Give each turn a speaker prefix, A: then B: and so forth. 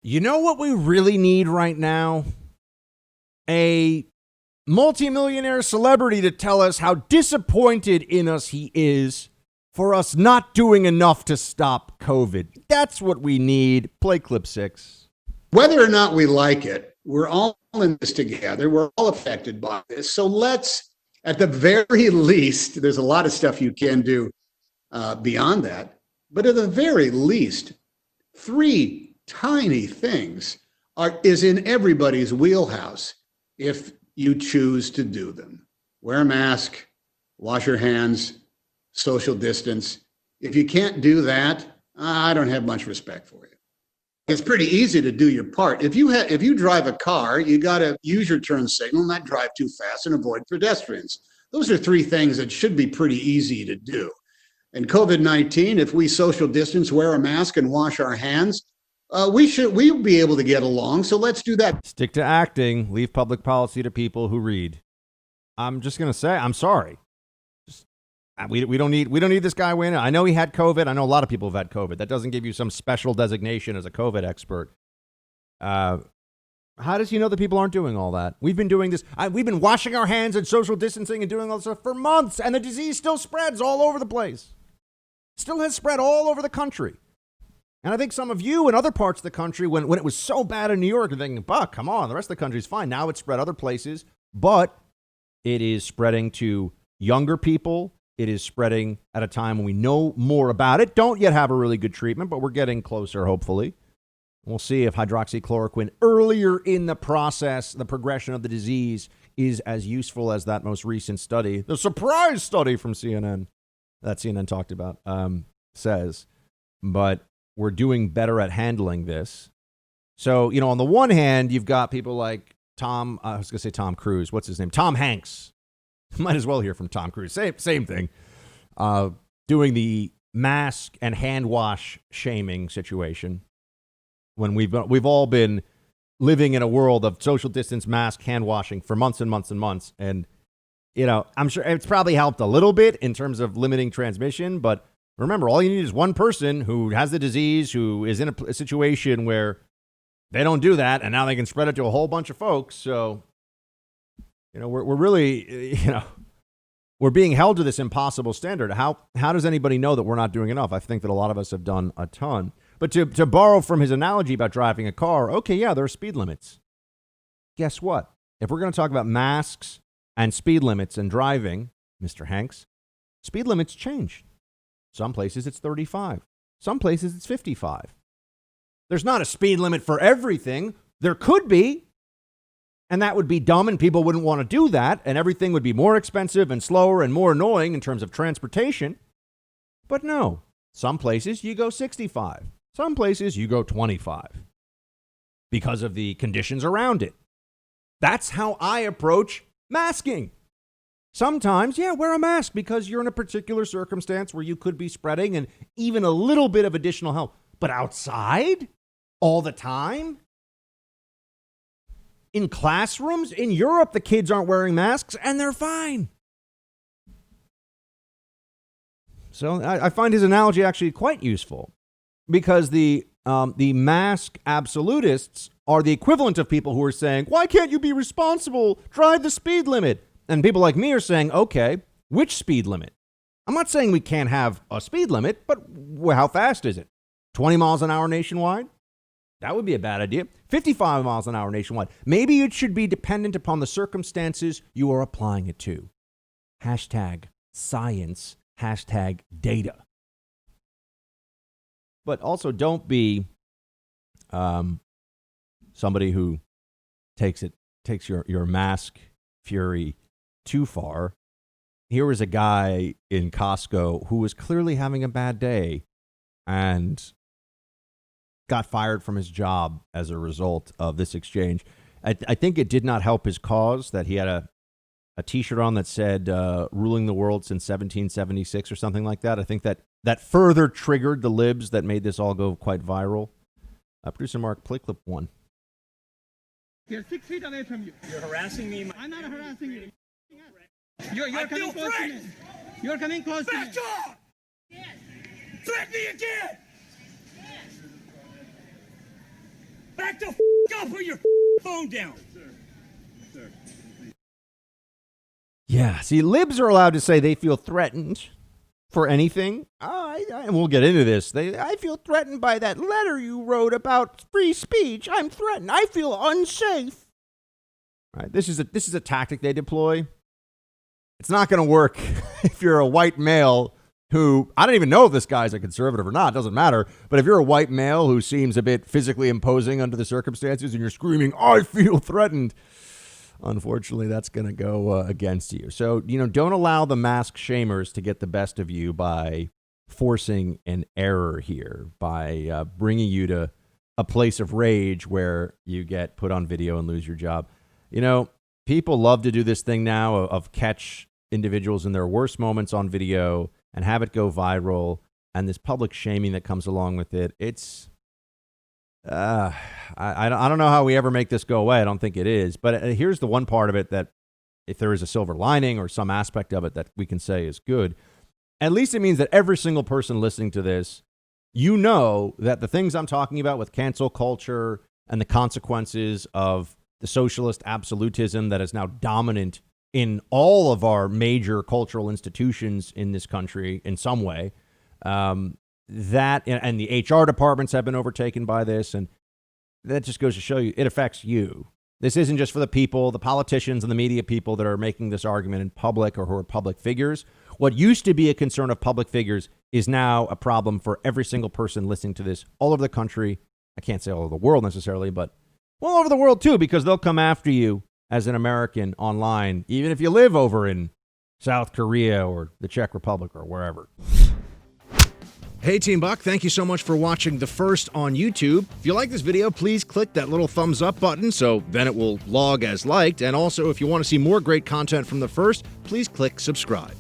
A: You know what we really need right now? A multimillionaire celebrity to tell us how disappointed in us he is for us not doing enough to stop COVID. That's what we need. Play clip 6.
B: Whether or not we like it, we're all in this together. We're all affected by this. So let's, at the very least, there's a lot of stuff you can do beyond that. But at the very least, 3 tiny things is in everybody's wheelhouse if you choose to do them. Wear a mask, wash your hands, social distance. If you can't do that, I don't have much respect for you. It's pretty easy to do your part. If you drive a car, you got to use your turn signal, not drive too fast, and avoid pedestrians. Those are 3 things that should be pretty easy to do. And COVID-19, if we social distance, wear a mask, and wash our hands, we'll be able to get along. So let's do that.
A: Stick to acting. Leave public policy to people who read. I'm just going to say, I'm sorry. We don't need this guy winning. I know he had COVID. I know a lot of people have had COVID. That doesn't give you some special designation as a COVID expert. How does he know that people aren't doing all that? We've been doing this. We've been washing our hands and social distancing and doing all this stuff for months, and the disease still spreads all over the place. Still has spread all over the country. And I think some of you in other parts of the country, when it was so bad in New York, are thinking, Buck, come on, the rest of the country's fine. Now it's spread other places, but it is spreading to younger people. It is spreading at a time when we know more about it. Don't yet have a really good treatment, but we're getting closer, hopefully. We'll see if hydroxychloroquine earlier in the process, the progression of the disease, is as useful as that most recent study, the surprise study from CNN, that CNN talked about, says. But we're doing better at handling this. So, on the one hand, you've got people like Tom Cruise. What's his name? Tom Hanks. Might as well hear from Tom Cruise. Same thing. Doing the mask and hand wash shaming situation when we've all been living in a world of social distance, mask, hand washing for months and months and months. And, I'm sure it's probably helped a little bit in terms of limiting transmission. But remember, all you need is one person who has the disease, who is in a situation where they don't do that, and now they can spread it to a whole bunch of folks. So, we're really, we're being held to this impossible standard. How does anybody know that we're not doing enough? I think that a lot of us have done a ton. But to borrow from his analogy about driving a car, okay, yeah, there are speed limits. Guess what? If we're going to talk about masks and speed limits and driving, Mr. Hanks, speed limits change. Some places it's 35. Some places it's 55. There's not a speed limit for everything. There could be. And that would be dumb, and people wouldn't want to do that, and everything would be more expensive and slower and more annoying in terms of transportation. But no, some places you go 65. Some places you go 25 because of the conditions around it. That's how I approach masking. Sometimes, wear a mask because you're in a particular circumstance where you could be spreading and even a little bit of additional help. But outside, all the time, in classrooms, in Europe, the kids aren't wearing masks and they're fine. So I find his analogy actually quite useful because the mask absolutists are the equivalent of people who are saying, why can't you be responsible? Drive the speed limit. And people like me are saying, okay, which speed limit? I'm not saying we can't have a speed limit, but how fast is it? 20 miles an hour nationwide? That would be a bad idea. 55 miles an hour nationwide. Maybe it should be dependent upon the circumstances you are applying it to. Hashtag science, hashtag data. But also don't be somebody who takes your mask fury too far. Here was a guy in Costco who was clearly having a bad day and got fired from his job as a result of this exchange. I think it did not help his cause that he had a T-shirt on that said ruling the world since 1776 or something like that. I think that further triggered the libs that made this all go quite viral. Producer Mark, play clip 1.
C: You're 6 feet away from you.
D: You're harassing me.
C: I'm not harassing you. You're
D: I
C: coming
D: feel
C: close to me.
D: threatened.
C: You're coming close to me.
D: Back off! Threaten me again! the f*** up, put your phone down.
A: Yeah, see, libs are allowed to say they feel threatened for anything. And we'll get into this. I feel threatened by that letter you wrote about free speech. I'm threatened. I feel unsafe. Right? This is a tactic they deploy. It's not going to work if you're a white male who, I don't even know if this guy's a conservative or not, it doesn't matter. But if you're a white male who seems a bit physically imposing under the circumstances and you're screaming, I feel threatened, unfortunately, that's going to go against you. So, don't allow the mask shamers to get the best of you by forcing an error here, by bringing you to a place of rage where you get put on video and lose your job. People love to do this thing now of catch individuals in their worst moments on video and have it go viral, and this public shaming that comes along with it. It's, I don't know how we ever make this go away. I don't think it is. But here's the one part of it that, if there is a silver lining or some aspect of it that we can say is good, at least it means that every single person listening to this, that the things I'm talking about with cancel culture and the consequences of the socialist absolutism that is now dominant in all of our major cultural institutions in this country in some way, that and the HR departments have been overtaken by this. And that just goes to show you it affects you. This isn't just for the people, the politicians and the media people that are making this argument in public or who are public figures. What used to be a concern of public figures is now a problem for every single person listening to this all over the country. I can't say all over the world necessarily, but all over the world too, because they'll come after you as an American online, even if you live over in South Korea or the Czech Republic or wherever. Hey, Team Buck, thank you so much for watching The First on YouTube. If you like this video, please click that little thumbs up button so then it will log as liked. And also, if you want to see more great content from The First, please click subscribe.